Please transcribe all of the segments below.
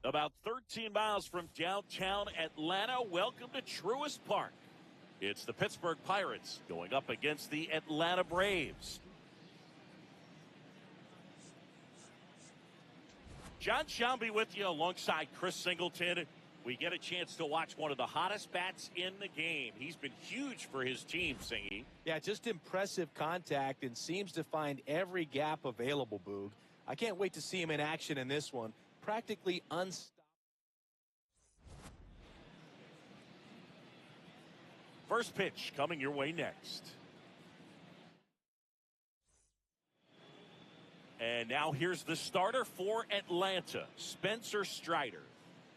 About 13 miles from downtown Atlanta, welcome to Truist Park. It's the Pittsburgh Pirates going up against the Atlanta Braves. John Shelby with you alongside Chris Singleton. We get a chance to watch one of the hottest bats in the game. He's been huge for his team, Singy. Yeah, just impressive contact and seems to find every gap available, Boog. I can't wait to see him in action in this one. Practically unstoppable. First pitch coming your way next. And now here's the starter for Atlanta, Spencer Strider.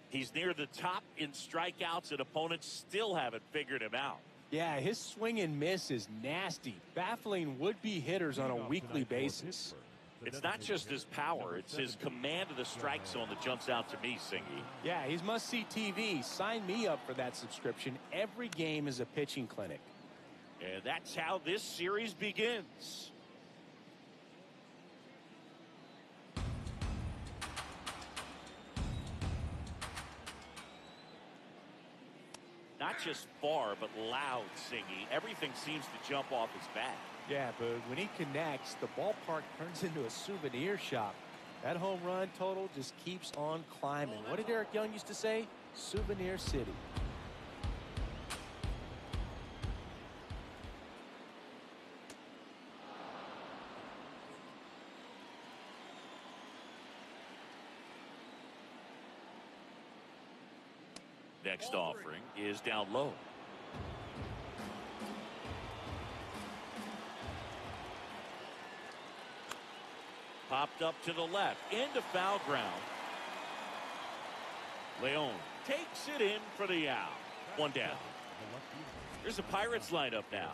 He's near the top in strikeouts, and opponents still haven't figured him out. Yeah, his swing and miss is nasty, baffling would-be hitters on a weekly basis. It's not just his power, it's his command of the strike zone that jumps out to me, Singy. Yeah, he's must-see TV. Sign me up for that subscription. Every game is a pitching clinic. And that's how this series begins. Not just far, but loud, Singy. Everything seems to jump off his bat. Yeah, but when he connects, the ballpark turns into a souvenir shop. That home run total just keeps on climbing. What did Eric Young used to say? Souvenir City. Next offering is down low. Popped up to the left, into foul ground. Leon takes it in for the out. One down. Here's the Pirates lineup now.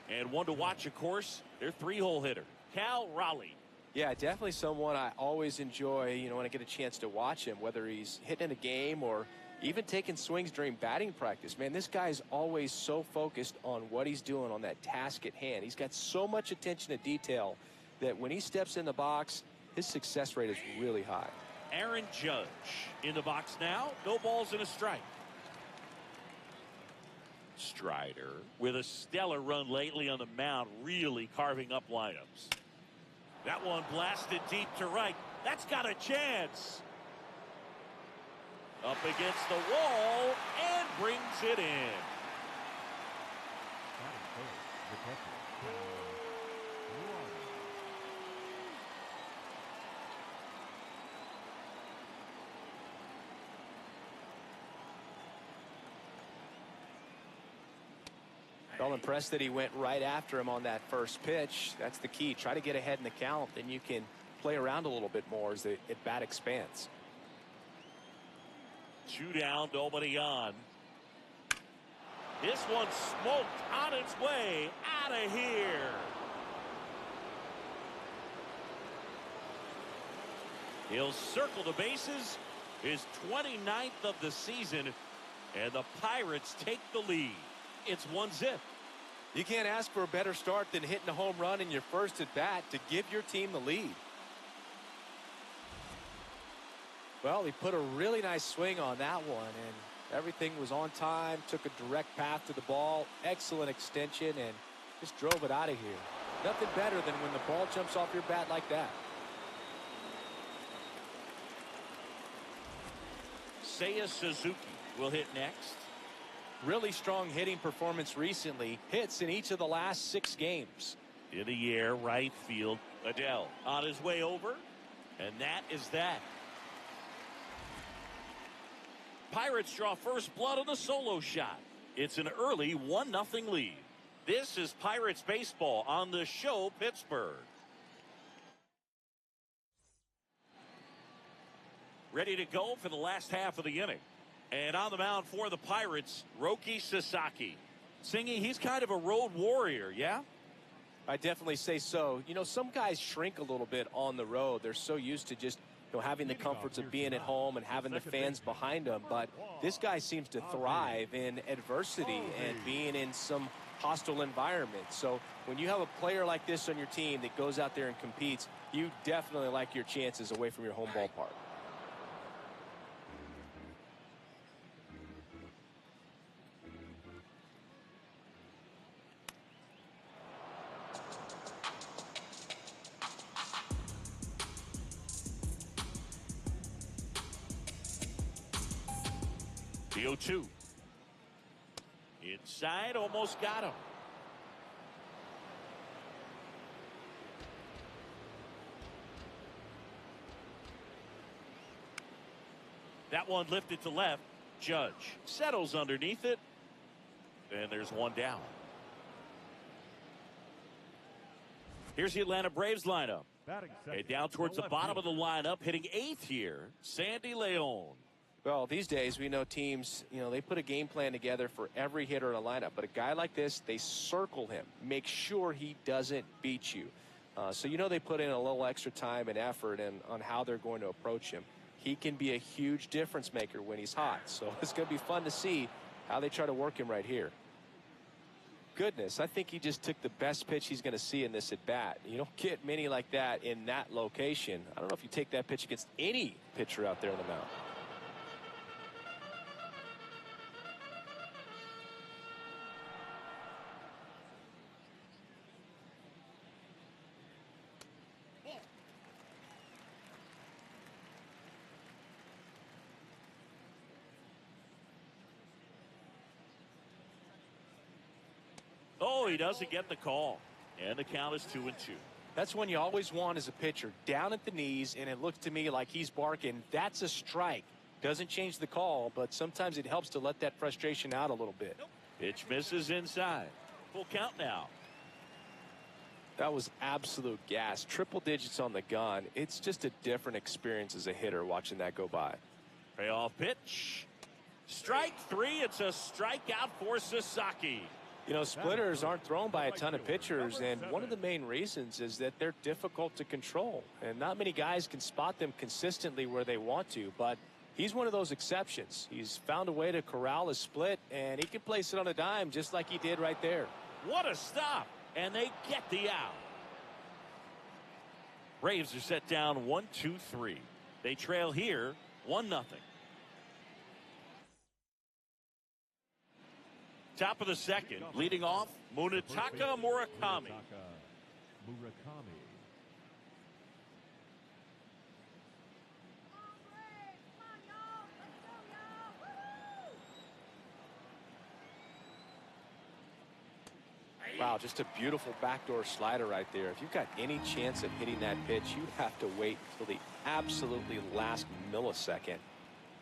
And one to watch, of course, their three-hole hitter, Cal Raleigh. Yeah, definitely someone I always enjoy, when I get a chance to watch him, whether he's hitting a game or even taking swings during batting practice. Man, this guy's always so focused on what he's doing on that task at hand. He's got so much attention to detail that when he steps in the box, his success rate is really high. Aaron Judge in the box now. No balls and a strike. Strider with a stellar run lately on the mound, really carving up lineups. That one blasted deep to right. That's got a chance. Up against the wall and brings it in. Well, impressed that he went right after him on that first pitch. That's the key. Try to get ahead in the count, then you can play around a little bit more as the at-bat expands. 2 down, nobody on. This one smoked on its way out of here. He'll circle the bases, his 29th of the season, and the Pirates take the lead. It's 1-0. You can't ask for a better start than hitting a home run in your first at bat to give your team the lead. Well, he put a really nice swing on that one, and everything was on time, took a direct path to the ball, excellent extension, and just drove it out of here. Nothing better than when the ball jumps off your bat like that. Seiya Suzuki will hit next. Really strong hitting performance recently. Hits in each of the last 6 games. In the air, right field. Adele on his way over. And that is that. Pirates draw first blood on the solo shot. It's an early 1-0 lead. This is Pirates baseball on the show, Pittsburgh. Ready to go for the last half of the inning. And on the mound for the Pirates, Roki Sasaki. Singy, he's kind of a road warrior, yeah? I definitely say so. Some guys shrink a little bit on the road. They're so used to just having the comforts of being at home and having the fans behind them. But this guy seems to thrive in adversity and being in some hostile environment. So when you have a player like this on your team that goes out there and competes, you definitely like your chances away from your home ballpark. 0-2. Inside, almost got him. That one lifted to left. Judge settles underneath it. And there's one down. Here's the Atlanta Braves lineup. And down towards the bottom of the lineup, hitting 8th here, Sandy Leon. Well, these days we know teams, they put a game plan together for every hitter in a lineup. But a guy like this, they circle him, make sure he doesn't beat you. So they put in a little extra time and effort on how they're going to approach him. He can be a huge difference maker when he's hot. So it's going to be fun to see how they try to work him right here. Goodness, I think he just took the best pitch he's going to see in this at bat. You don't get many like that in that location. I don't know if you take that pitch against any pitcher out there in the mound. Oh, he doesn't get the call. And the count is 2-2. That's one you always want as a pitcher, down at the knees, and it looks to me like he's barking, that's a strike. Doesn't change the call, but sometimes it helps to let that frustration out a little bit. Pitch misses inside. Full count now. That was absolute gas. Triple digits on the gun. It's just a different experience as a hitter watching that go by. Payoff pitch. Strike 3. It's a strikeout for Sasaki. Splitters aren't thrown by a ton of pitchers, and one of the main reasons is that they're difficult to control. And not many guys can spot them consistently where they want to, but he's one of those exceptions. He's found a way to corral a split, and he can place it on a dime just like he did right there. What a stop, and they get the out. Braves are set down 1-2-3. They trail here 1-0. Top of the second, leading off, Munetaka Murakami. Wow, just a beautiful backdoor slider right there. If you've got any chance of hitting that pitch, you have to wait until the absolutely last millisecond.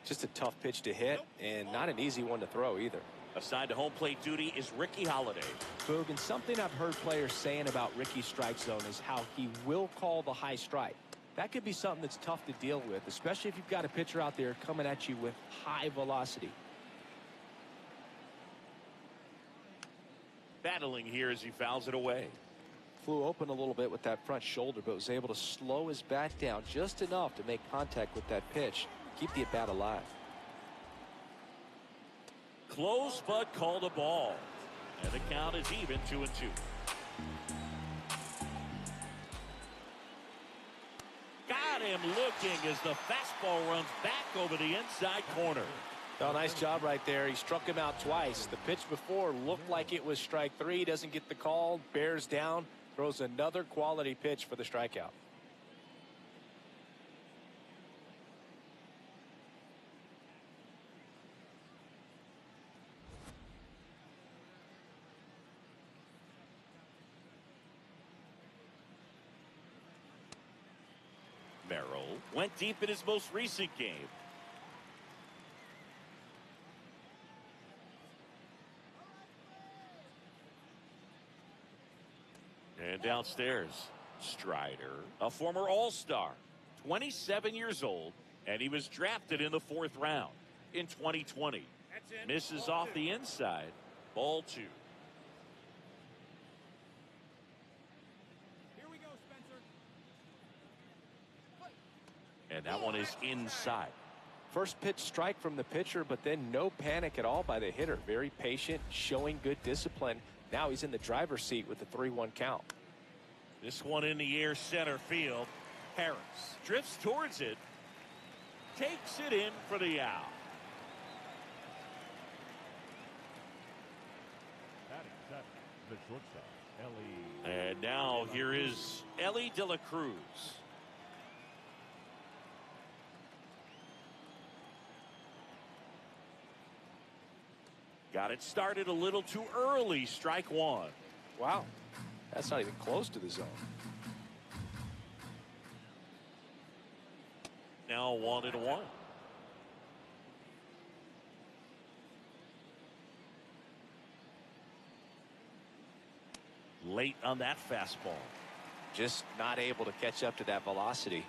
Just a tough pitch to hit, and not an easy one to throw either. Assigned to home plate duty is Ricky Holiday. Boog, and something I've heard players saying about Ricky's strike zone is how he will call the high strike. That could be something that's tough to deal with, especially if you've got a pitcher out there coming at you with high velocity. Battling here as he fouls it away. Flew open a little bit with that front shoulder, but was able to slow his bat down just enough to make contact with that pitch. Keep the at bat alive. Close, but called a ball. And the count is even 2-2. Got him looking as the fastball runs back over the inside corner. Oh, nice job right there. He struck him out twice. The pitch before looked like it was strike 3. Doesn't get the call. Bears down. Throws another quality pitch for the strikeout. Merrill went deep in his most recent game. And downstairs, Strider, a former All-Star, 27 years old, and he was drafted in the 4th round in 2020. Misses off the inside, ball 2. And that one is inside. First pitch strike from the pitcher, but then no panic at all by the hitter. Very patient, showing good discipline. Now he's in the driver's seat with the 3-1 count. This one in the air center field. Harris drifts towards it. Takes it in for the out. And now here is Ellie De La Cruz. Got it started a little too early. Strike one. Wow. That's not even close to the zone. Now 1-1. Late on that fastball. Just not able to catch up to that velocity.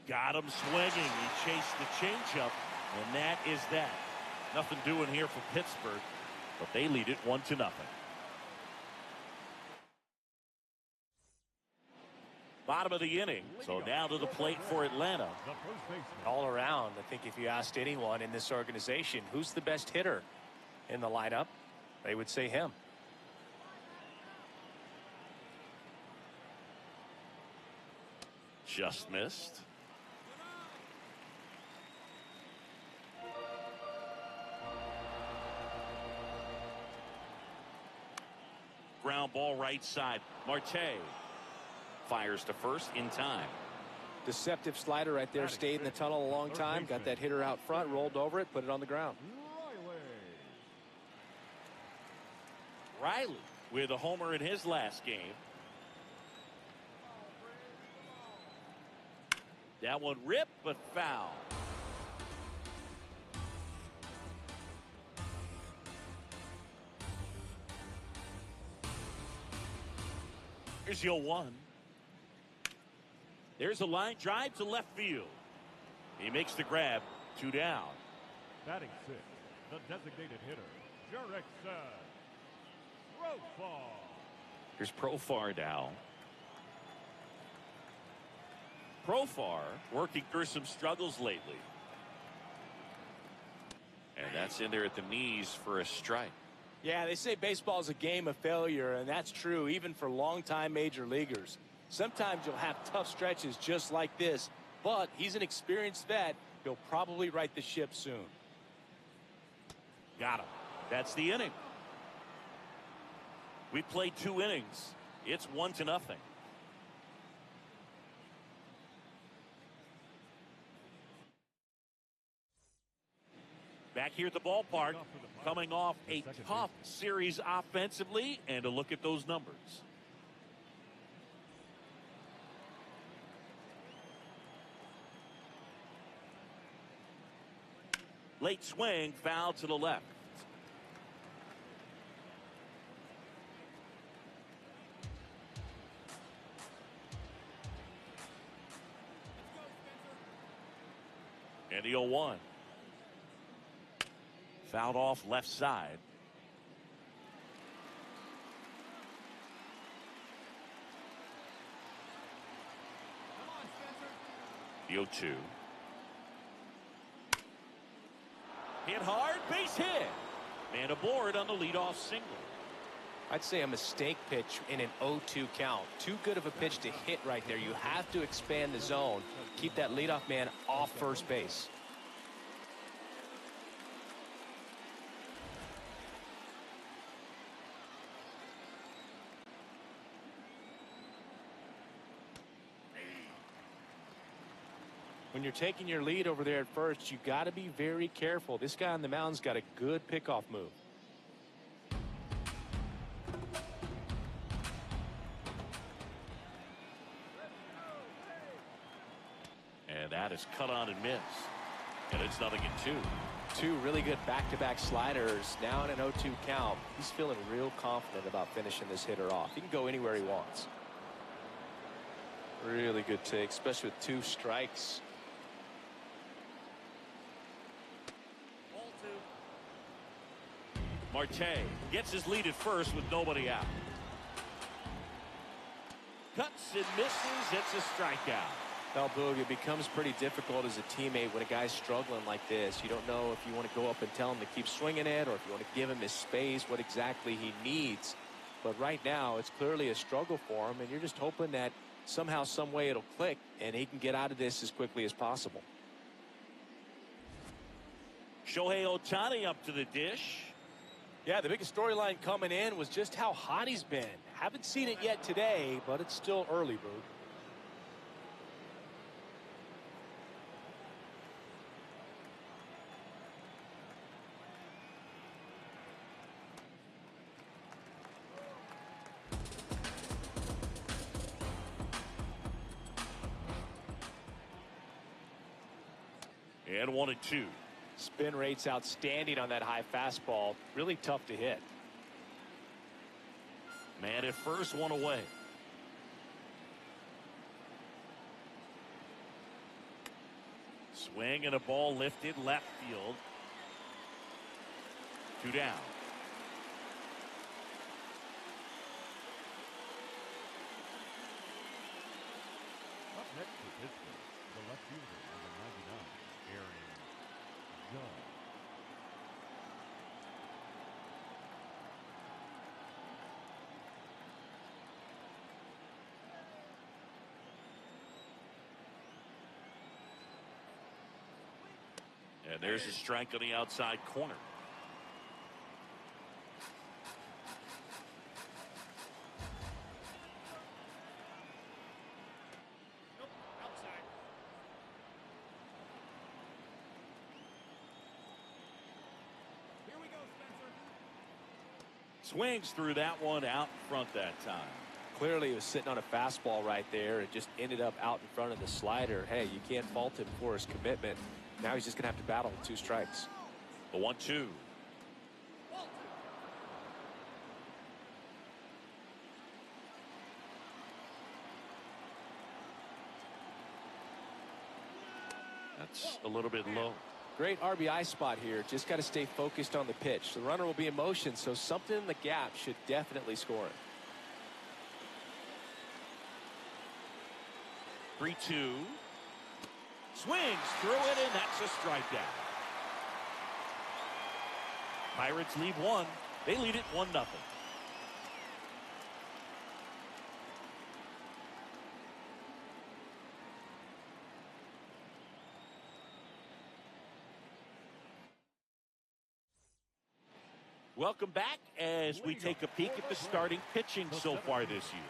Got him swinging. He chased the changeup, and that is that. Nothing doing here for Pittsburgh, but they lead it 1-0. Bottom of the inning, so now to the plate for Atlanta. All around, I think if you asked anyone in this organization who's the best hitter in the lineup, they would say him. Just missed. Ground ball right side. Marte fires to first in time. Deceptive slider right there. Stayed in the tunnel a long time. Got that hitter out front, rolled over it, put it on the ground. Riley with a homer in his last game. That one ripped, but foul. Here's 0-1. There's a line drive to left field. He makes the grab. 2 down. Batting sixth, the designated hitter, Jurickson Profar. Here's Profar now. Profar working through some struggles lately. And that's in there at the knees for a strike. Yeah, they say baseball is a game of failure, and that's true even for longtime major leaguers. Sometimes you'll have tough stretches just like this, but he's an experienced vet. He'll probably right the ship soon. Got him. That's the inning. We played 2 innings. It's 1-0. Back here at the ballpark, coming off a tough series offensively, and a look at those numbers. Late swing, foul to the left. And the 0-1. Fouled off left side. The 0-2. Hit hard, base hit. Man aboard on the leadoff single. I'd say a mistake pitch in an 0-2 count. Too good of a pitch to hit right there. You have to expand the zone. Keep that leadoff man off first base. When you're taking your lead over there at first, you got to be very careful. This guy on the mound's got a good pickoff move. And that is cut on and missed. And it's 0-2. Two really good back-to-back sliders. Now in an 0-2 count. He's feeling real confident about finishing this hitter off. He can go anywhere he wants. Really good take, especially with 2 strikes. Marte gets his lead at first with nobody out. Cuts and misses. It's a strikeout. Well, Boog, it becomes pretty difficult as a teammate when a guy's struggling like this. You don't know if you want to go up and tell him to keep swinging it or if you want to give him his space, what exactly he needs. But right now, it's clearly a struggle for him, and you're just hoping that somehow, some way it'll click, and he can get out of this as quickly as possible. Shohei Ohtani up to the dish. Yeah, the biggest storyline coming in was just how hot he's been. Haven't seen it yet today, but it's still early, Boog. And 1-2. Spin rate's outstanding on that high fastball. Really tough to hit. Man at first, one away. Swing and a ball lifted left field. 2 down. Up next for Pittsburgh, the left fielder, number 99, Aaron Judge. And there's a strike on the outside corner. Swings through that one out in front that time. Clearly he was sitting on a fastball right there. It just ended up out in front of the slider. Hey, you can't fault him for his commitment. Now he's just going to have to battle with 2 strikes. The 1-2. That's a little bit low. Great RBI spot here. Just got to stay focused on the pitch. The runner will be in motion, so something in the gap should definitely score it. 3-2. Swings through it, and that's a strikeout. Pirates lead 1. They lead it 1-0. Welcome back as we take a peek at the starting pitching so far this year.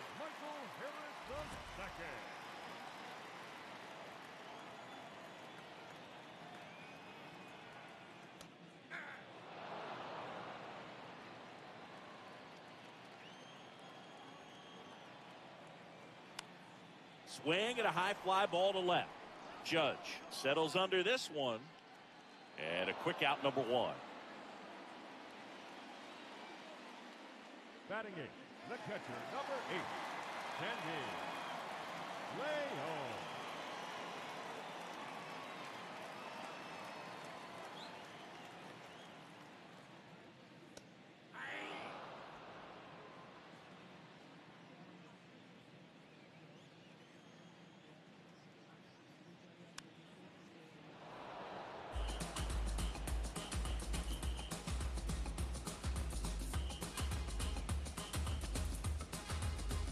Swing and a high fly ball to left. Judge settles under this one. And a quick out, number 1. Batting 8, the catcher, number 8, Sandy Leon.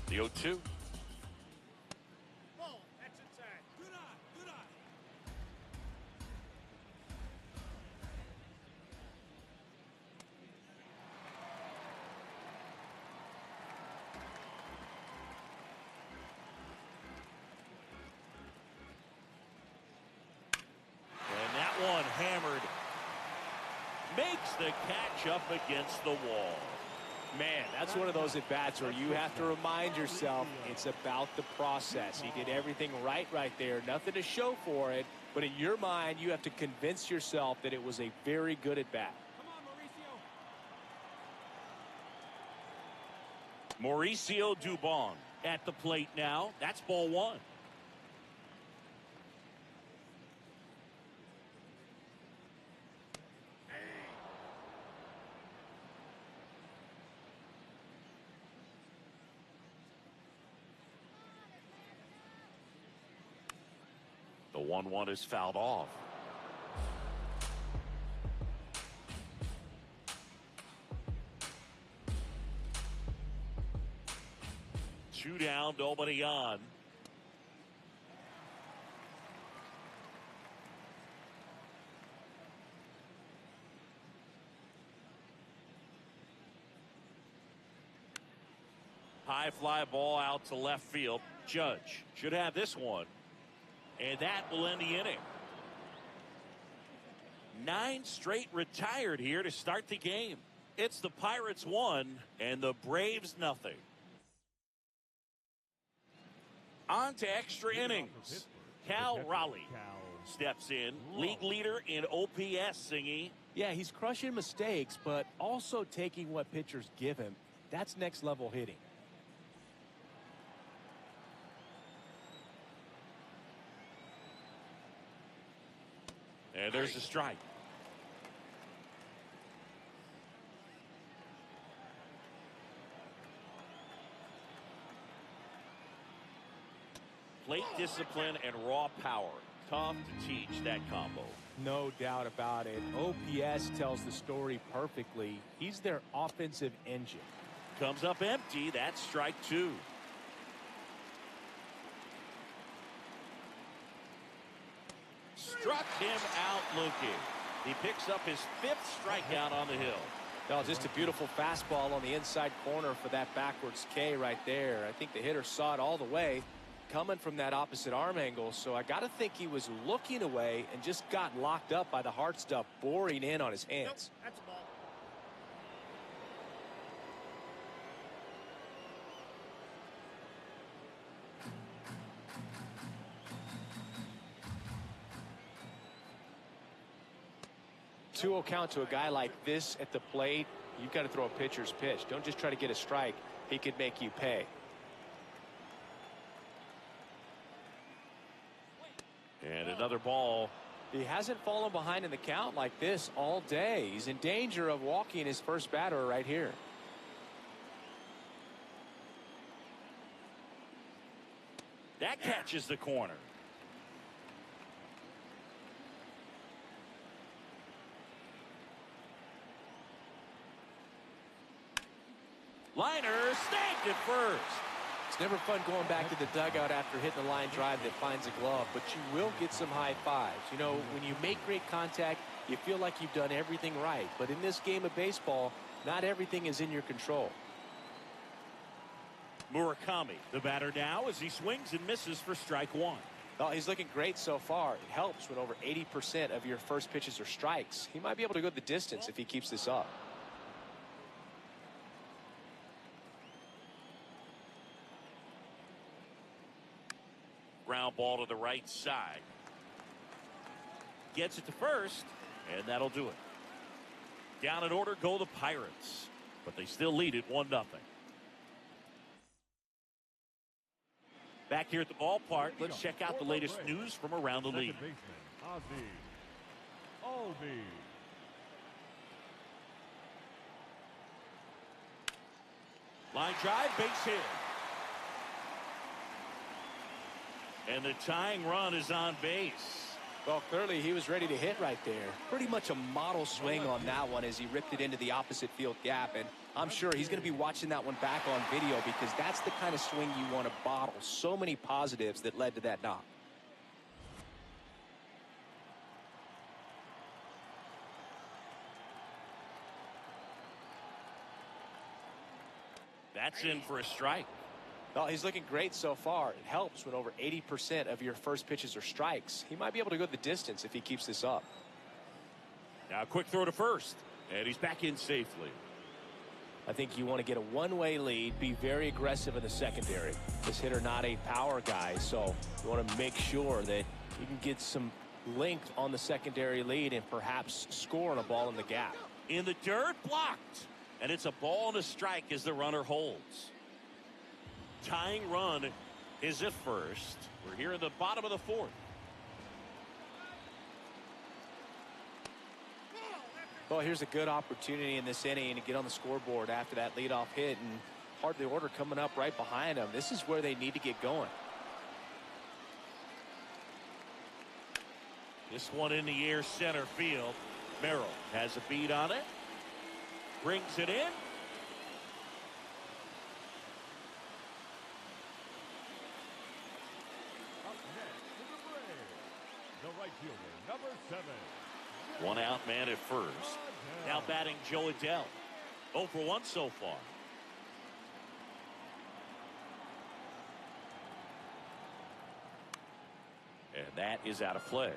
The 0-2. Ball, that's inside. Good eye, good eye. And that one hammered. Makes the catch up against the wall. Man, that's one of those at-bats where you have to remind yourself it's about the process. He did everything right there. Nothing to show for it. But in your mind, you have to convince yourself that it was a very good at-bat. Come on, Mauricio. Mauricio Dubon at the plate now. That's ball 1. The 1-1 is fouled off. Two down, nobody on. High fly ball out to left field. Judge should have this one. And that will end the inning. 9 straight retired here to start the game. It's the Pirates 1 and the Braves nothing. On to extra innings. Cal Raleigh steps in. League leader in OPS, Singy. Yeah, he's crushing mistakes, but also taking what pitchers give him. That's next level hitting. And there's a strike. Plate discipline and raw power. Tough to teach that combo. No doubt about it. OPS tells the story perfectly. He's their offensive engine. Comes up empty. That's strike two. Struck him out looking. He picks up his 5th strikeout on the hill. Oh, just a beautiful fastball on the inside corner for that backwards K right there. I think the hitter saw it all the way coming from that opposite arm angle. So I got to think he was looking away and just got locked up by the hard stuff boring in on his hands. Nope, that's a ball. 2-0 count to a guy like this at the plate. You've got to throw a pitcher's pitch. Don't just try to get a strike. He could make you pay. And another ball. He hasn't fallen behind in the count like this all day. He's in danger of walking his first batter right here. That catches the corner. Liner snagged at first. It's never fun going back to the dugout after hitting a line drive that finds a glove, but you will get some high fives. You know, when you make great contact, you feel like you've done everything right. But in this game of baseball, not everything is in your control. Murakami, the batter now, as he swings and misses for strike one. Well, he's looking great so far. It helps when over 80% of your first pitches are strikes. He might be able to go the distance if he keeps this up. Ground ball to the right side. Gets it to first, and that'll do it. Down in order go the Pirates, but they still lead it 1-0. Back here at the ballpark, let's check out the latest news from around the league. Line drive, base hit. And the tying run is on base. Well, clearly he was ready to hit right there. Pretty much a model swing on that one as he ripped it into the opposite field gap. And I'm sure he's going to be watching that one back on video because that's the kind of swing you want to bottle. So many positives that led to that knock. That's in for a strike. Well, he's looking great so far. It helps when over 80% of your first pitches are strikes. He might be able to go the distance if he keeps this up. Now a quick throw to first, and he's back in safely. I think you want to get a one-way lead, be very aggressive in the secondary. This hitter not a power guy, so you want to make sure that you can get some length on the secondary lead and perhaps score on a ball in the gap. In the dirt, blocked, and it's a ball and a strike as the runner holds. Tying run is at first. We're here in the bottom of the fourth. Well, here's a good opportunity in this inning to get on the scoreboard after that leadoff hit, and hardly order coming up right behind them. This is where they need to get going. This one in the air center field. Merrill has a beat on it. Brings it in. Number 7. One out man at first. Now batting Joe Adell. 0 for 1 so far. And that is out of play.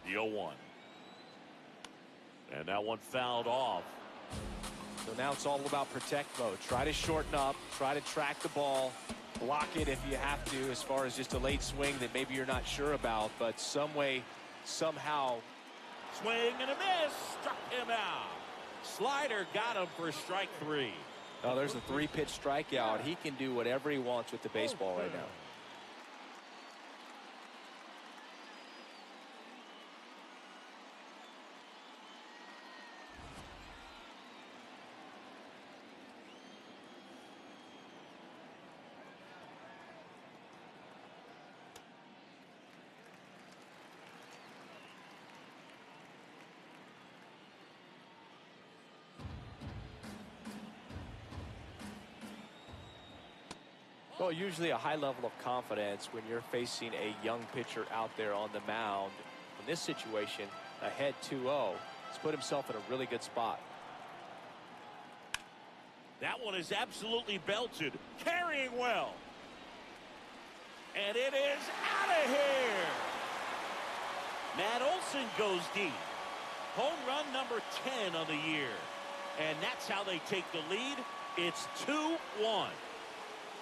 The 0-1. And that one fouled off. So now it's all about protect mode. Try to shorten up, try to track the ball, block it if you have to, as far as just a late swing that maybe you're not sure about, but some way, somehow. Swing and a miss, struck him out. Slider got him for strike 3. Oh, there's a 3-pitch strikeout. He can do whatever he wants with the baseball right now. Well, usually a high level of confidence when you're facing a young pitcher out there on the mound. In this situation, ahead 2-0, he's put himself in a really good spot. That one is absolutely belted, carrying well. And it is out of here. Matt Olson goes deep. Home run number 10 on the year. And that's how they take the lead. It's 2-1.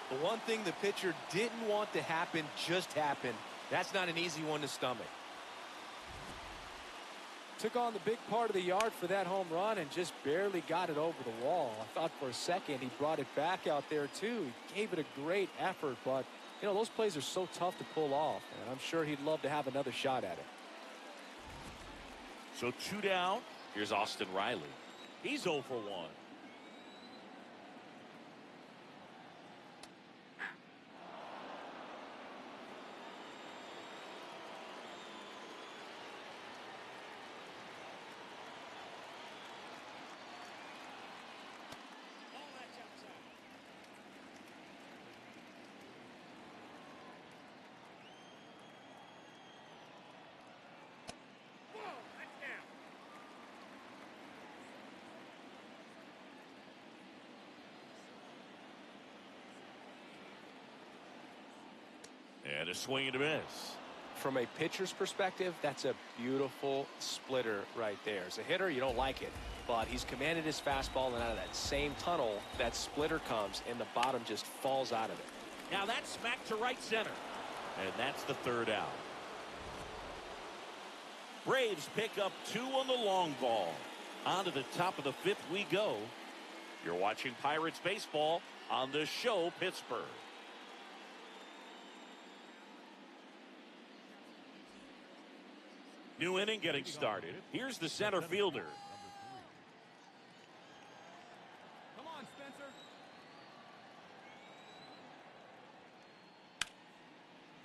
The one thing the pitcher didn't want to happen just happened. That's not an easy one to stomach. Took on the big part of the yard for that home run and just barely got it over the wall. I thought for a second he brought it back out there too. He gave it a great effort, but you know, those plays are so tough to pull off, and I'm sure he'd love to have another shot at it. So 2 down. Here's Austin Riley. He's 0 for 1. And a swing and a miss. From a pitcher's perspective, that's a beautiful splitter right there. As a hitter, you don't like it, but he's commanded his fastball, and out of that same tunnel, that splitter comes, and the bottom just falls out of it. Now that's smacked to right center. And that's the 3rd out. Braves pick up 2 on the long ball. On to the top of the 5th we go. You're watching Pirates baseball on the show Pittsburgh. New inning getting started. Here's the center fielder. Come on, Spencer.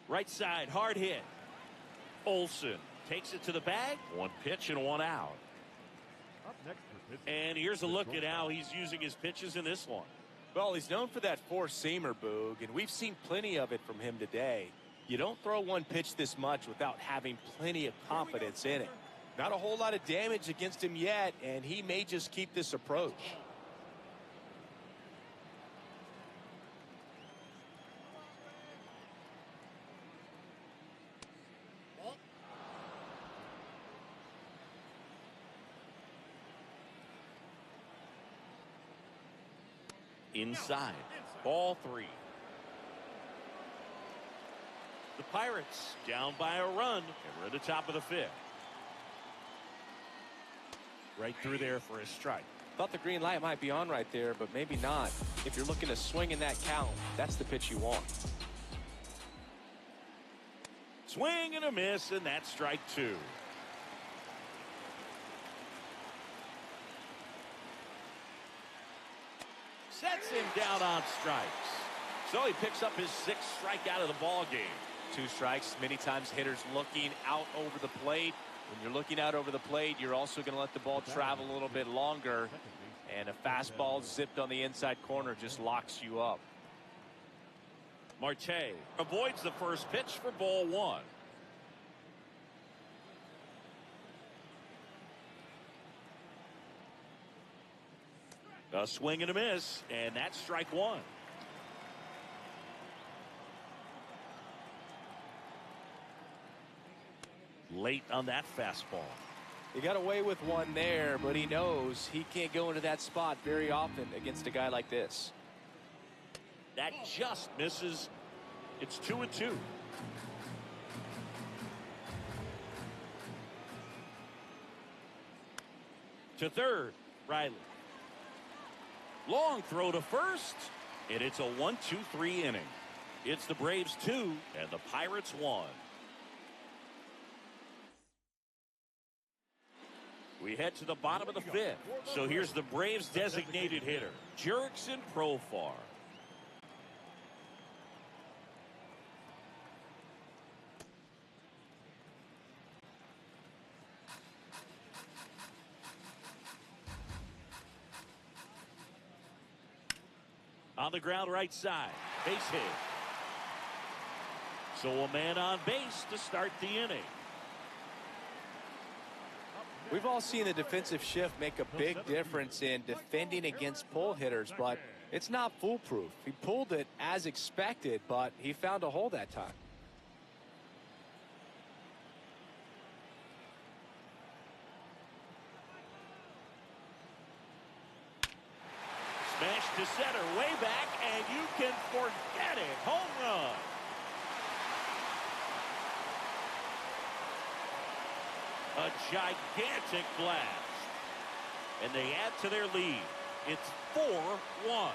Right side, hard hit. Olson takes it to the bag. 1 pitch and 1 out. Up next for Pittsburgh. And here's a look at how he's using his pitches in this one. Well, he's known for that four-seamer, Boog, and we've seen plenty of it from him today. You don't throw one pitch this much without having plenty of confidence in it. Not a whole lot of damage against him yet, and he may just keep this approach. Inside, ball 3. The Pirates down by a run, and we're at the top of the 5th. Right through there for a strike. Thought the green light might be on right there, but maybe not. If you're looking to swing in that count, that's the pitch you want. Swing and a miss, and that's strike 2. Sets him down on strikes. So he picks up his 6th strikeout of the ball game. 2 strikes. Many times hitters looking out over the plate. When you're looking out over the plate, you're also going to let the ball travel a little bit longer. And a fastball zipped on the inside corner just locks you up. Marte avoids the first pitch for ball 1. A swing and a miss, and that's strike 1. Late on that fastball. He got away with one there, but he knows he can't go into that spot very often against a guy like this. That just misses. It's 2-2. To third, Riley. Long throw to first, and it's a 1-2-3 inning. It's the Braves 2 and the Pirates 1. We head to the bottom of the fifth. So here's the Braves designated hitter, Jurickson Profar. On the ground right side, base hit. So a man on base to start the inning. We've all seen the defensive shift make a big difference in defending against pull hitters, but it's not foolproof. He pulled it as expected, but he found a hole that time. Smash to center, way back, and you can forget it. Home run. A gigantic blast. And they add to their lead. It's 4-1.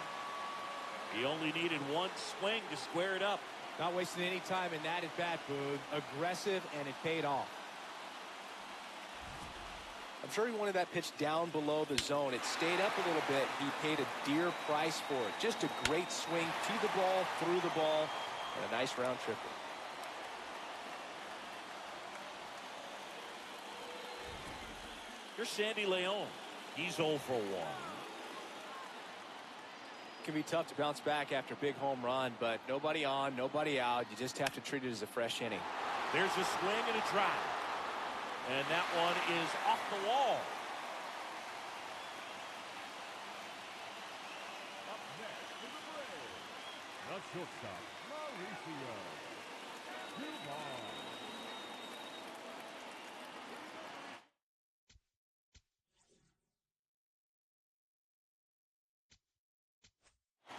He only needed one swing to square it up. Not wasting any time in that at bat, Boog. Aggressive, and it paid off. I'm sure he wanted that pitch down below the zone. It stayed up a little bit. He paid a dear price for it. Just a great swing to the ball, through the ball, and a nice round triple. Here's Sandy Leon. He's 0 for 1. It can be tough to bounce back after a big home run, but nobody on, nobody out. You just have to treat it as a fresh inning. There's a swing and a drive. And that one is off the wall. Up next for the Braves, the shortstop, Mauricio Dubon.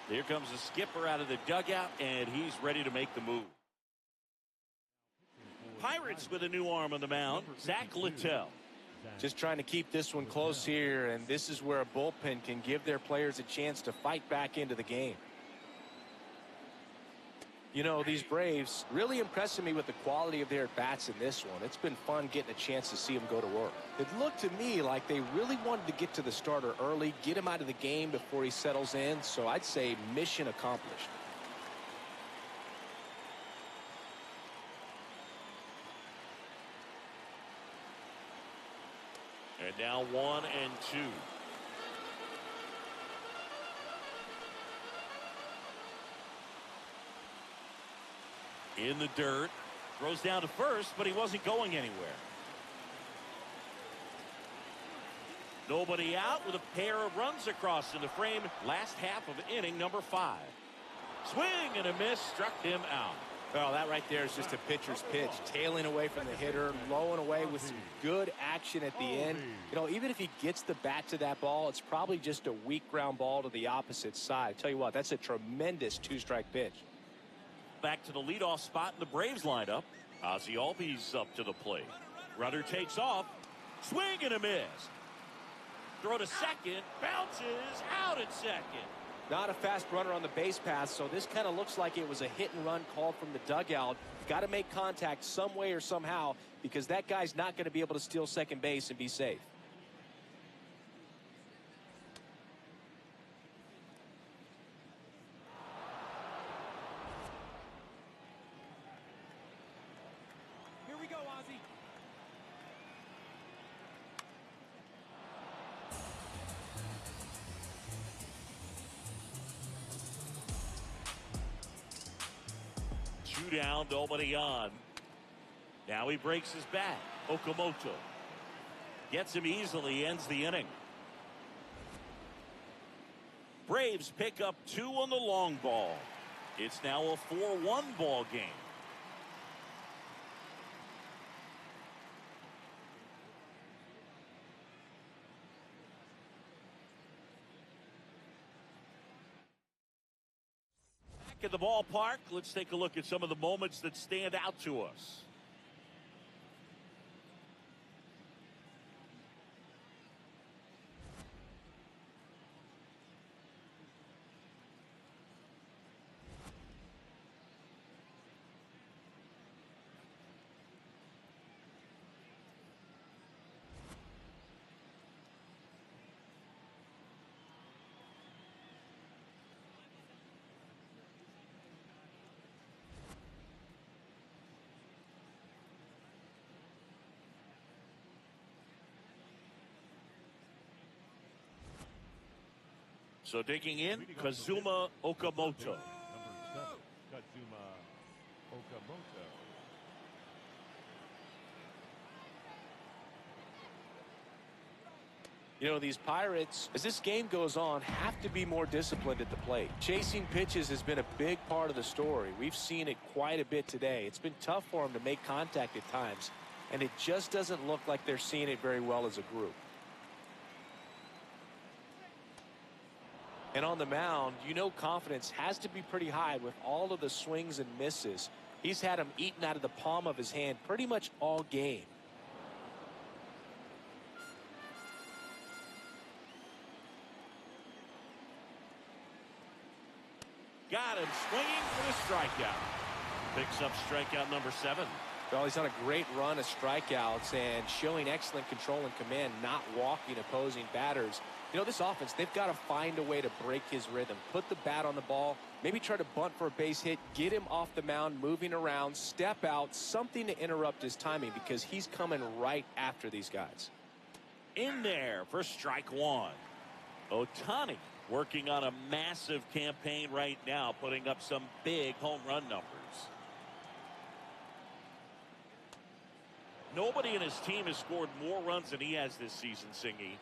Here comes the skipper out of the dugout, and he's ready to make the move. Pirates with a new arm on the mound, Zach Littell. Just trying to keep this one close here, and this is where a bullpen can give their players a chance to fight back into the game. You know, these Braves really impressing me with the quality of their bats in this one. It's been fun getting a chance to see them go to work. It looked to me like they really wanted to get to the starter early, get him out of the game before he settles in, so I'd say mission accomplished. And now 1 and 2. In the dirt. Throws down to first, but he wasn't going anywhere. Nobody out with a pair of runs across in the frame. Last half of inning number 5. Swing and a miss, struck him out. Well, that right there is just a pitcher's pitch. Tailing away from the hitter, lowing away with some good action at the end. You know, even if he gets the bat to that ball, it's probably just a weak ground ball to the opposite side. Tell you what, that's a tremendous two-strike pitch. Back to the leadoff spot in the Braves lineup. Ozzie Albies up to the plate. Runner takes off. Swing and a miss. Throw to second. Bounces out at second. Not a fast runner on the base pass, so this kind of looks like it was a hit and run call from the dugout. Got to make contact some way or somehow, because that guy's not going to be able to steal second base and be safe. Here we go, Ozzie. Two down, nobody on. Now he breaks his bat. Okamoto gets him easily, ends the inning. Braves pick up 2 on the long ball. It's now a 4-1 ball game. at the ballpark. Let's take a look at some of the moments that stand out to us. So digging in, Kazuma Okamoto. Number 7, Kazuma Okamoto. You know, these Pirates, as this game goes on, have to be more disciplined at the plate. Chasing pitches has been a big part of the story. We've seen it quite a bit today. It's been tough for them to make contact at times, and it just doesn't look like they're seeing it very well as a group. And on the mound, you know confidence has to be pretty high with all of the swings and misses. He's had them eaten out of the palm of his hand pretty much all game. Got him swinging for the strikeout. Picks up strikeout number 7. Well, he's on a great run of strikeouts and showing excellent control and command, not walking opposing batters. You know, this offense, they've got to find a way to break his rhythm, put the bat on the ball, maybe try to bunt for a base hit, get him off the mound, moving around, step out, something to interrupt his timing because he's coming right after these guys. In there for strike 1. Ohtani working on a massive campaign right now, putting up some big home run numbers. Nobody in his team has scored more runs than he has this season, Singy.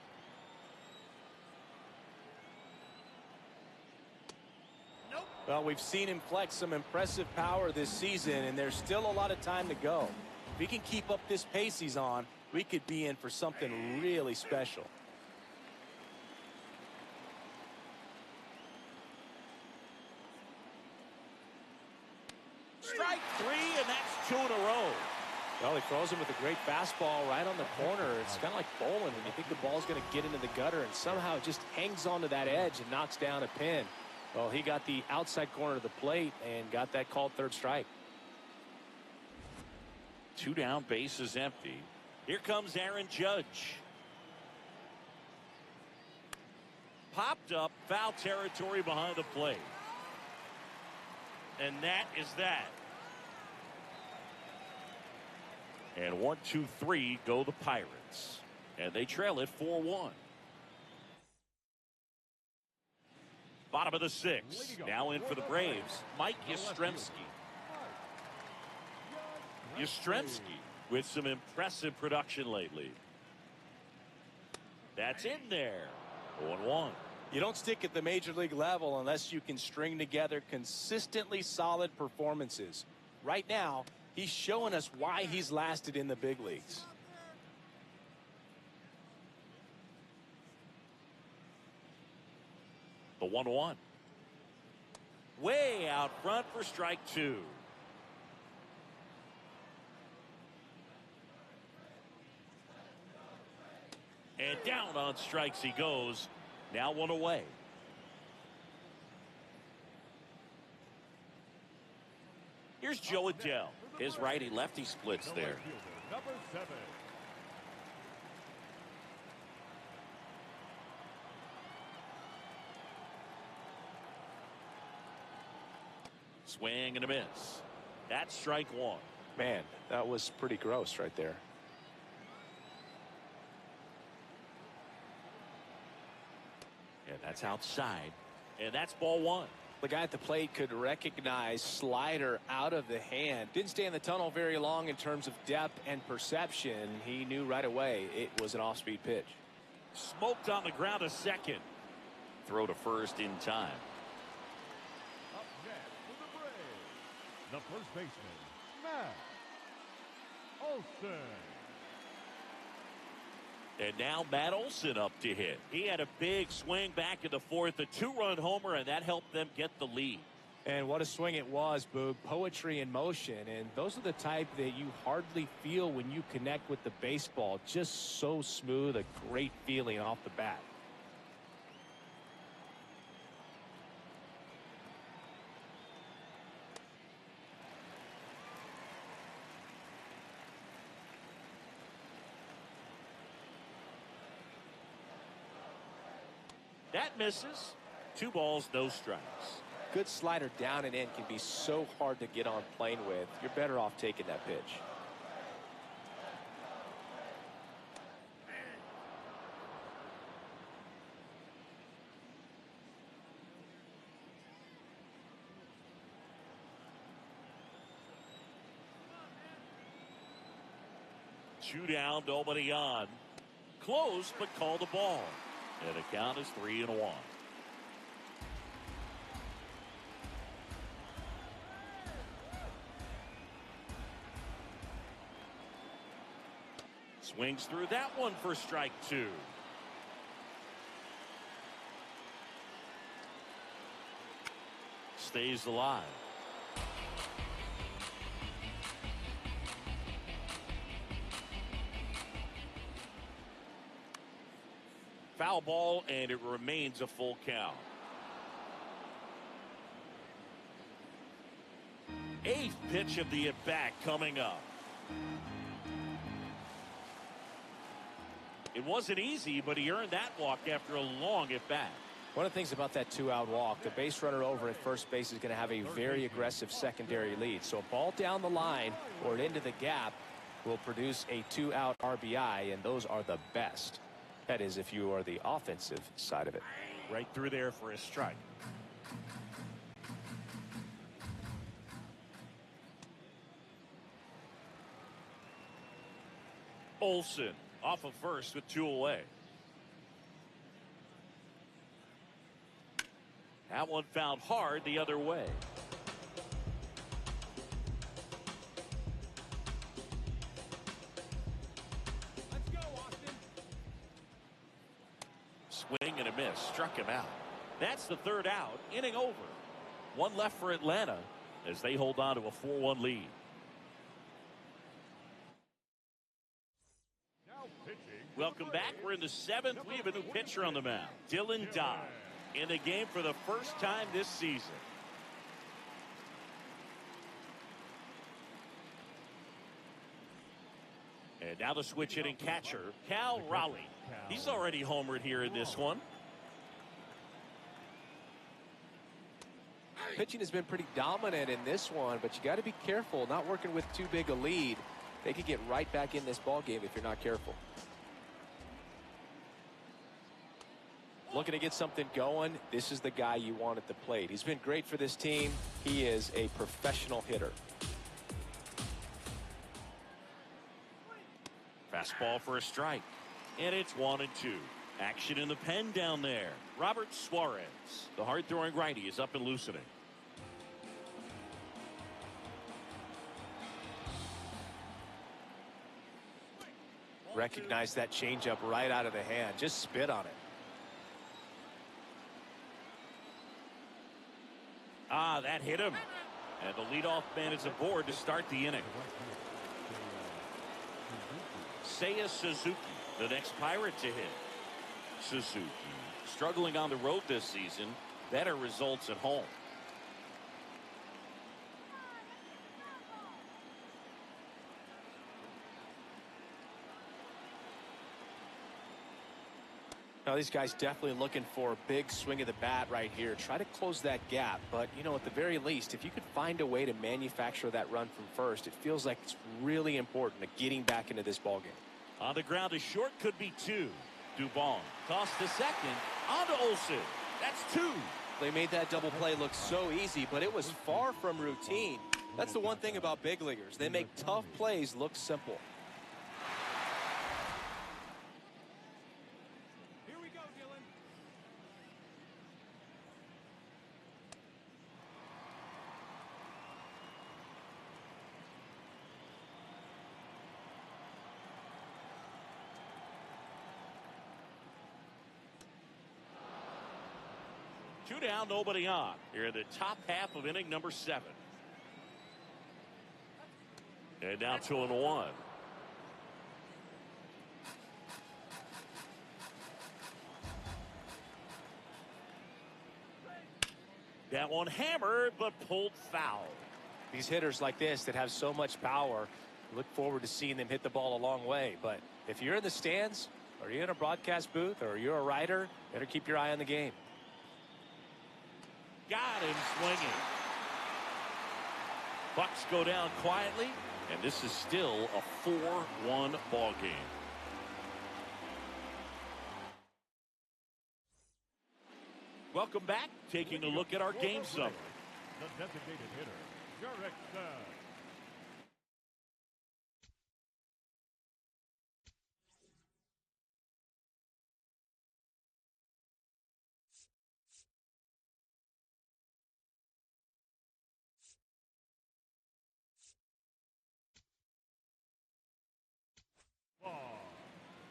Well, we've seen him flex some impressive power this season, and there's still a lot of time to go. If he can keep up this pace he's on, we could be in for something really special. Strike 3, and that's 2 in a row. Well, he throws him with a great fastball right on the corner. It's kind of like bowling when you think the ball's going to get into the gutter, and somehow it just hangs onto that edge and knocks down a pin. Well, he got the outside corner of the plate and got that called third strike. 2 down, bases empty. Here comes Aaron Judge. Popped up, foul territory behind the plate. And that is that. And 1, 2, 3 go the Pirates. And they trail it 4-1. Bottom of the 6th. Now in for the Braves, Mike Yastrzemski. Yastrzemski with some impressive production lately. That's in there. 0-1. You don't stick at the major league level unless you can string together consistently solid performances. Right now, he's showing us why he's lasted in the big leagues. The 1-1. Way out front for strike 2. And down on strikes he goes. Now 1 away. Here's Joe Adell. His righty-lefty splits there. Number 7. Swing and a miss. That's strike 1. Man, that was pretty gross right there. And that's outside. And that's ball 1. The guy at the plate could recognize slider out of the hand. Didn't stay in the tunnel very long in terms of depth and perception. He knew right away it was an off-speed pitch. Smoked on the ground a second. Throw to first in time. Up next for the Braves, the first baseman, Matt Olson. And now Matt Olson up to hit. He had a big swing back in the 4th, a 2-run homer, and that helped them get the lead. And what a swing it was, Boog. Poetry in motion. And those are the type that you hardly feel when you connect with the baseball. Just so smooth, a great feeling off the bat. That misses. 2 balls, no strikes. Good slider down and in can be so hard to get on plane with. You're better off taking that pitch. Two down, nobody on. Close, but call the ball. And the count is 3-1. Swings through that one for strike 2. Stays alive. Foul ball, and it remains a full count. 8th pitch of the at-bat coming up. It wasn't easy, but he earned that walk after a long at-bat. One of the things about that 2-out walk, the base runner over at first base is going to have a very aggressive secondary lead. So a ball down the line or into the gap will produce a 2-out RBI, and those are the best. That is, if you are the offensive side of it. Right through there for a strike. Olsen off of first with 2 away. That one found hard the other way. Let's go, Austin. Swing and a miss. Struck him out. That's the 3rd out. Inning over. 1 left for Atlanta as they hold on to a 4-1 lead. Welcome back. We're in the 7th. We have a new pitcher on the mound. Dylan Dodd in the game for the first time this season. And now the switch hitting catcher, Cal Raleigh. He's already homered here in this one. Pitching has been pretty dominant in this one, but you got to be careful, not working with too big a lead. They could get right back in this ball game if you're not careful. Looking to get something going. This is the guy you want at the plate. He's been great for this team. He is a professional hitter. Fastball for a strike. And it's 1-2. Action in the pen down there. Robert Suarez, the hard-throwing righty, is up and loosening. Recognize that changeup right out of the hand. Just spit on it. Ah, that hit him. And the leadoff man is aboard to start the inning. Seiya Suzuki, the next Pirate to hit. Suzuki struggling on the road this season. Better results at home. Now, these guys definitely looking for a big swing of the bat right here. Try to close that gap. But, you know, at the very least, if you could find a way to manufacture that run from first, it feels like it's really important to getting back into this ballgame. On the ground, a short could be 2. Dubon tossed to second. On to Olsen. That's 2. They made that double play look so easy, but it was far from routine. That's the one thing about big leaguers. They make tough plays look simple. Here we go, Dylan. Two down, nobody on. Here in the top half of inning number 7. And now 2-1. That one hammered, but pulled foul. These hitters like this that have so much power, look forward to seeing them hit the ball a long way. But if you're in the stands, or you're in a broadcast booth, or you're a writer, better keep your eye on the game. Got him swinging. Bucks go down quietly, and this is still a 4-1 ball game. Welcome back. Taking a look at our game summary. The designated hitter, Jarek Saad.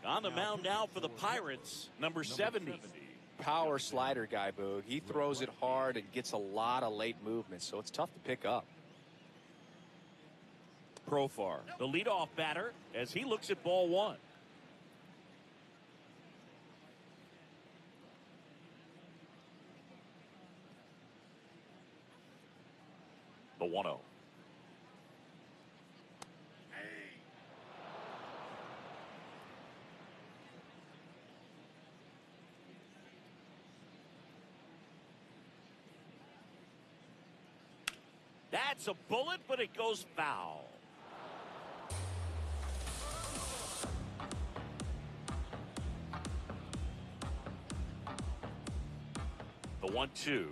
On the mound now for the Pirates, number 70. Power slider guy, Boog. He throws it hard and gets a lot of late movement, so it's tough to pick up. Profar, the leadoff batter, as he looks at ball 1. The 1-0. That's a bullet, but it goes foul. The 1-2.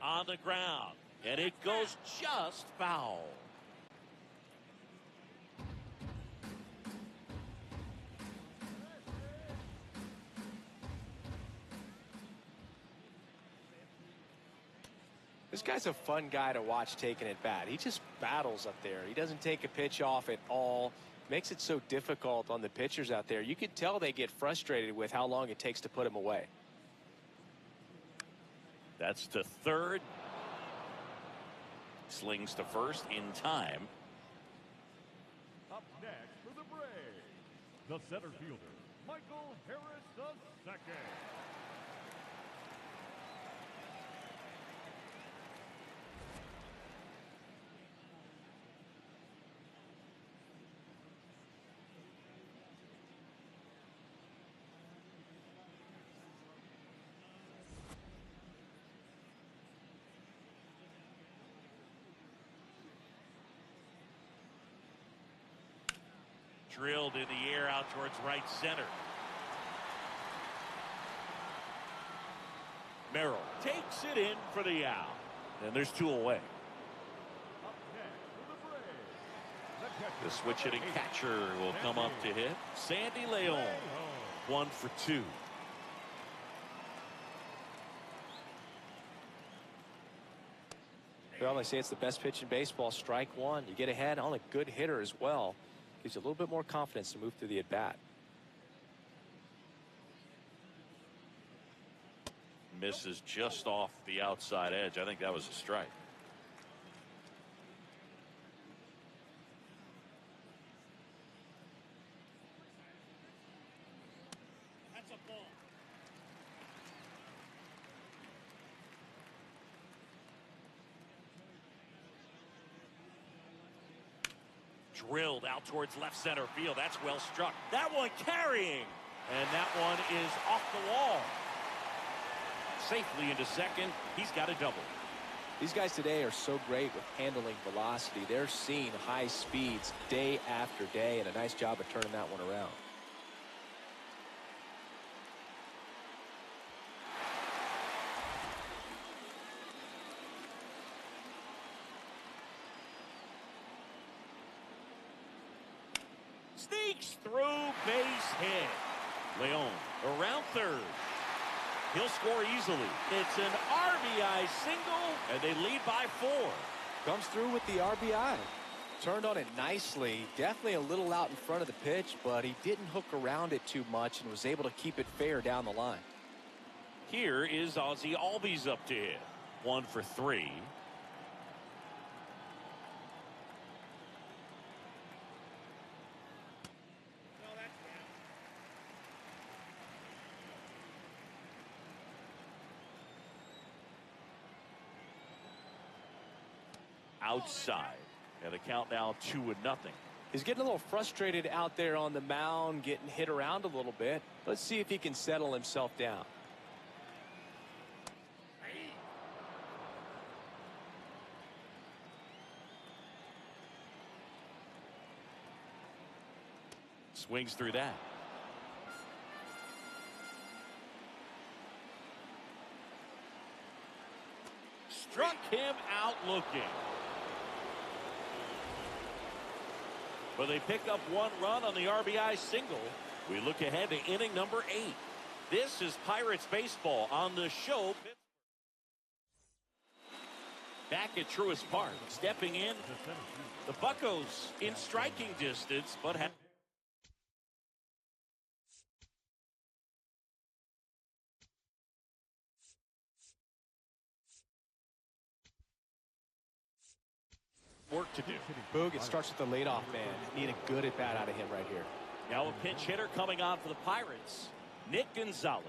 On the ground, and it goes just foul. This guy's a fun guy to watch taking at bat. He just battles up there. He doesn't take a pitch off at all. Makes it so difficult on the pitchers out there. You can tell they get frustrated with how long it takes to put him away. That's to third. Slings to first in time. Up next for the Braves, the center fielder, Michael Harris II. Drilled in the air out towards right center. Merrill takes it in for the out. And there's 2 away. Up next for the Braves, the catcher, The switch hitting catcher will come up to hit. Sandy Leon, 1 for 2. Well, they say it's the best pitch in baseball. Strike one. You get ahead on a good hitter as well. Gives you a little bit more confidence to move through the at-bat. Misses just off the outside edge. I think that was a strike. That's a ball. Drilled out towards left center field. That's well struck. That one carrying. And that one is off the wall. Safely into second. He's got a double. These guys today are so great with handling velocity. They're seeing high speeds day after day, and a nice job of turning that one around. Sneaks through, base hit. Leon around third. He'll score easily. It's an RBI single, and they lead by 4. Comes through with the RBI. Turned on it nicely. Definitely a little out in front of the pitch, but he didn't hook around it too much and was able to keep it fair down the line. Here is Ozzie Albies up to hit. 1 for 3. Outside, and the count now 2-0. He's getting a little frustrated out there on the mound, getting hit around a little bit. Let's see if he can settle himself down. Swings through that. Struck him out looking. But they pick up 1 run on the RBI single. We look ahead to inning number 8. This is Pirates baseball on the show. Back at Truist Park, stepping in, the Buccos in striking distance, but have work to do. Boog, it starts with the leadoff man. Need a good at-bat out of him right here. Now a pinch hitter coming on for the Pirates, Nick Gonzalez.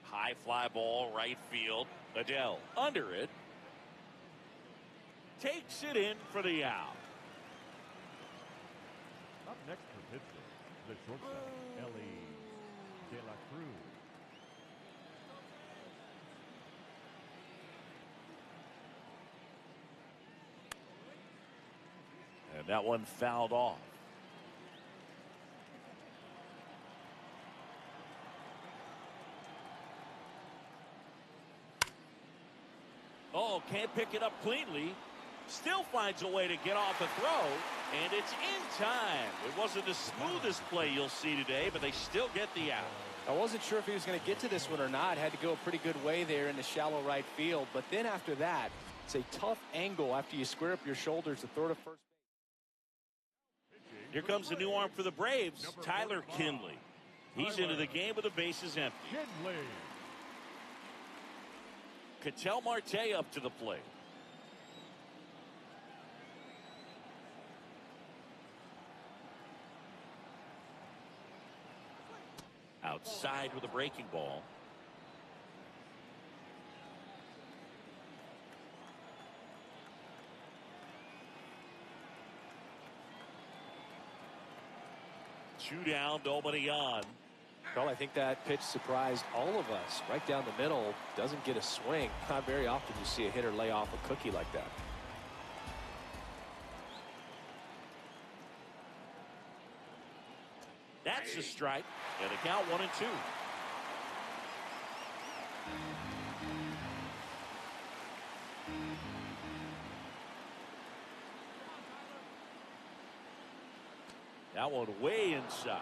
High fly ball, right field. Adele under it. Takes it in for the out. Up next for Pittsburgh, the shortstop, Ellie De La Cruz. And that one fouled off. Oh, can't pick it up cleanly. Still finds a way to get off a throw, and it's in time. It wasn't the smoothest play you'll see today, but they still get the out. I wasn't sure if he was going to get to this one or not. Had to go a pretty good way there in the shallow right field. But then after that, it's a tough angle after you square up your shoulders to throw to first base. Here comes a new arm for the Braves, Tyler Kinley. He's into the game with the bases empty. Ketel Marte up to the plate. Outside with a breaking ball. Two down, nobody on. Well, I think that pitch surprised all of us. Right down the middle, doesn't get a swing. Not very often you see a hitter lay off a cookie like that. That's a strike, and the count 1-2. That one way inside.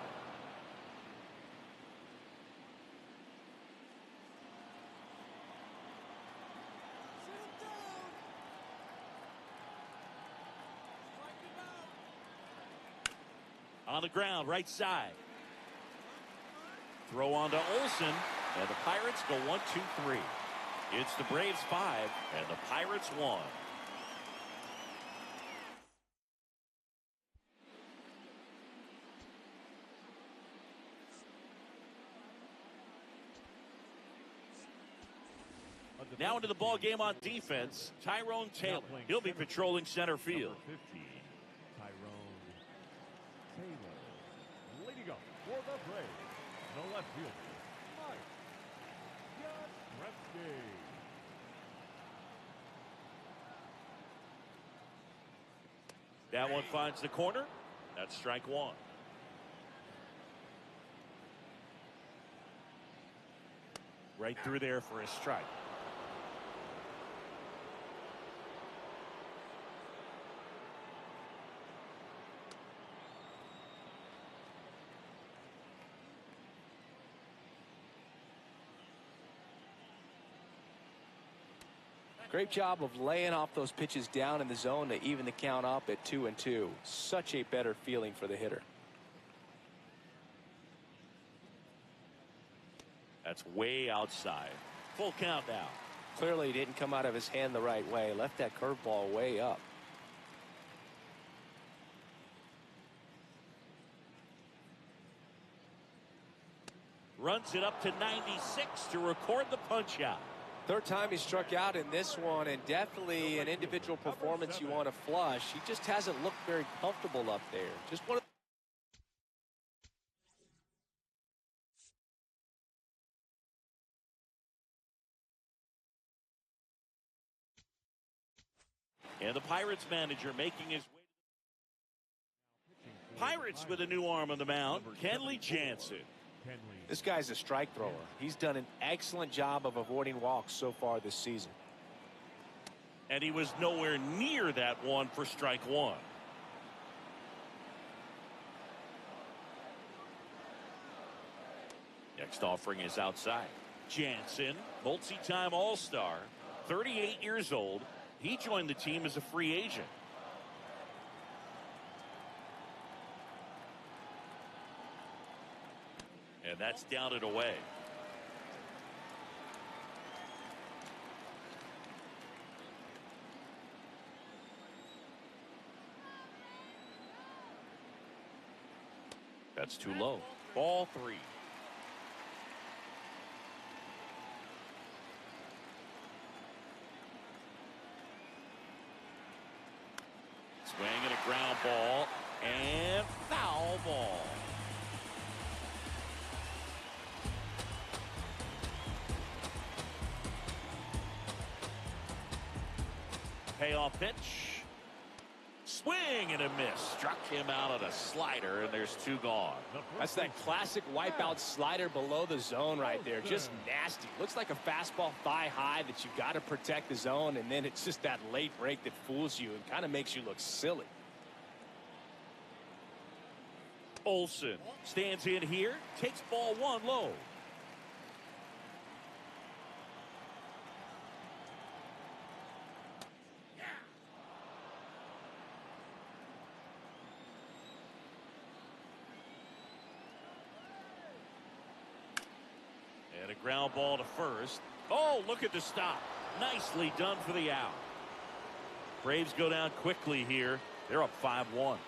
On the ground, right side. Throw on to Olsen, and the Pirates go 1-2-3. It's the Braves 5 and the Pirates 1. Now into the ball game on defense, Tyrone Taylor. He'll be patrolling center field. 15, Tyrone Taylor. Leading up for the Braves, the left fielder, Mike Yastrzemski. That one finds the corner. That's strike one. Right through there for a strike. Great job of laying off those pitches down in the zone to even the count up at 2-2. Such a better feeling for the hitter. That's way outside. Full count now. Clearly didn't come out of his hand the right way. Left that curveball way up. Runs it up to 96 to record the punch out. Third time he struck out in this one, and definitely an individual performance you want to flush. He just hasn't looked very comfortable up there. Just one of And the Pirates manager making his way. Pirates with a new arm on the mound, Kenley Jansen. This guy's a strike thrower. He's done an excellent job of avoiding walks so far this season. And he was nowhere near that one for strike one. Next offering is outside. Jansen, multi-time All-Star, 38 years old. He joined the team as a free agent. And that's down and away. That's too low. Ball 3. Swing and a ground ball and foul ball. Payoff pitch. Swing and a miss. Struck him out on a slider, and there's 2 gone. That's that classic wipeout slider below the zone right there. Just nasty. Looks like a fastball thigh high that you got to protect the zone, and then it's just that late break that fools you and kind of makes you look silly. Olsen stands in here, takes ball 1 low. And a ground ball to first. Oh, look at the stop. Nicely done for the out. Braves go down quickly here. They're up 5-1.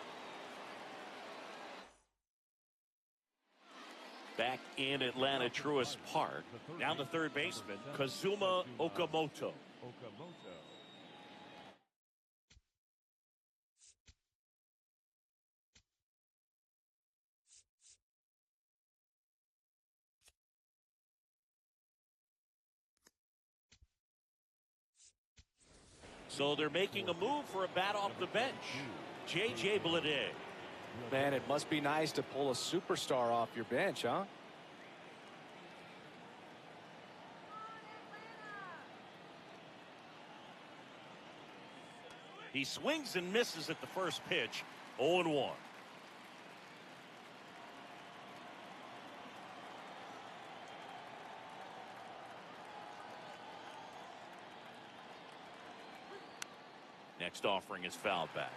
Back in Atlanta Truist Park. Now the third baseman, Kazuma Okamoto. So they're making a move for a bat off the bench. J.J. Bleday. Man, it must be nice to pull a superstar off your bench, huh? He swings and misses at the first pitch. 0-1. Next offering is fouled back.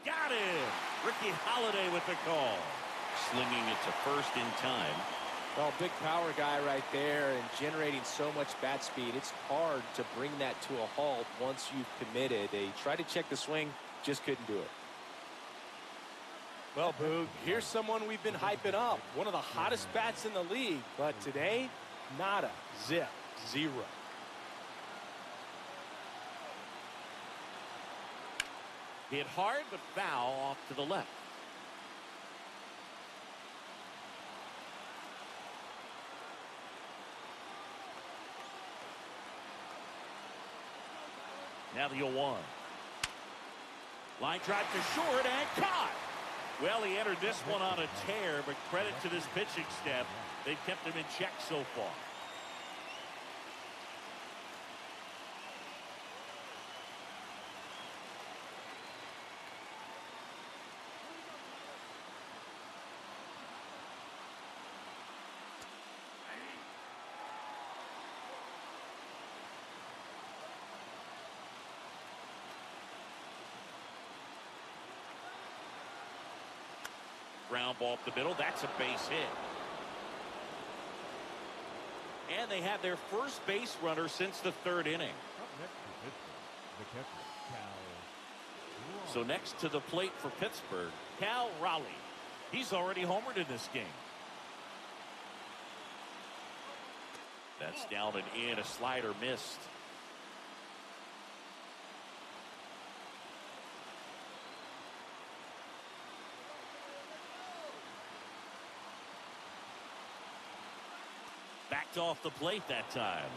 Got it. Ricky Holiday with the call. Slinging it to first in time. Well, big power guy right there and generating so much bat speed. It's hard to bring that to a halt once you've committed. They tried to check the swing, just couldn't do it. Well, Boog, here's someone we've been hyping up. One of the hottest bats in the league. But today, nada. Zip. Zero. Hit hard, but foul off to the left. Now the 0-1. Line drive to short and caught. Well, he entered this one on a tear, but credit to this pitching staff. They've kept him in check so far. Ground ball up the middle. That's a base hit. And they have their first base runner since the third inning. So next to the plate for Pittsburgh, Cal Raleigh. He's already homered in this game. That's down and in. A slider missed. Backed off the plate that time.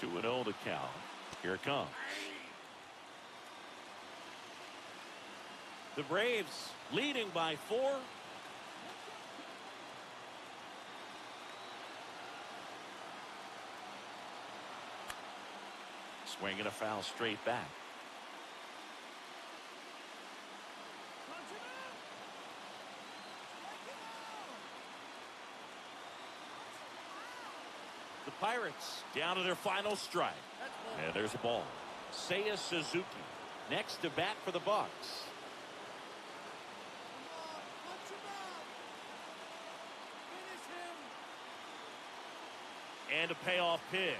Two and 0 to count. Here it comes. The Braves leading by 4. Swinging a foul straight back. The Pirates down to their final strike. And there's a ball. Seiya Suzuki next to bat for the Bucks. And a payoff pitch.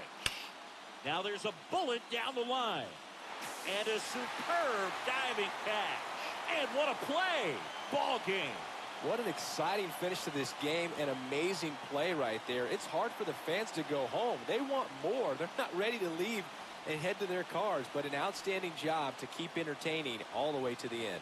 Now there's a bullet down the line. And a superb diving catch. And what a play. Ball game. What an exciting finish to this game. An amazing play right there. It's hard for the fans to go home. They want more. They're not ready to leave and head to their cars. But an outstanding job to keep entertaining all the way to the end.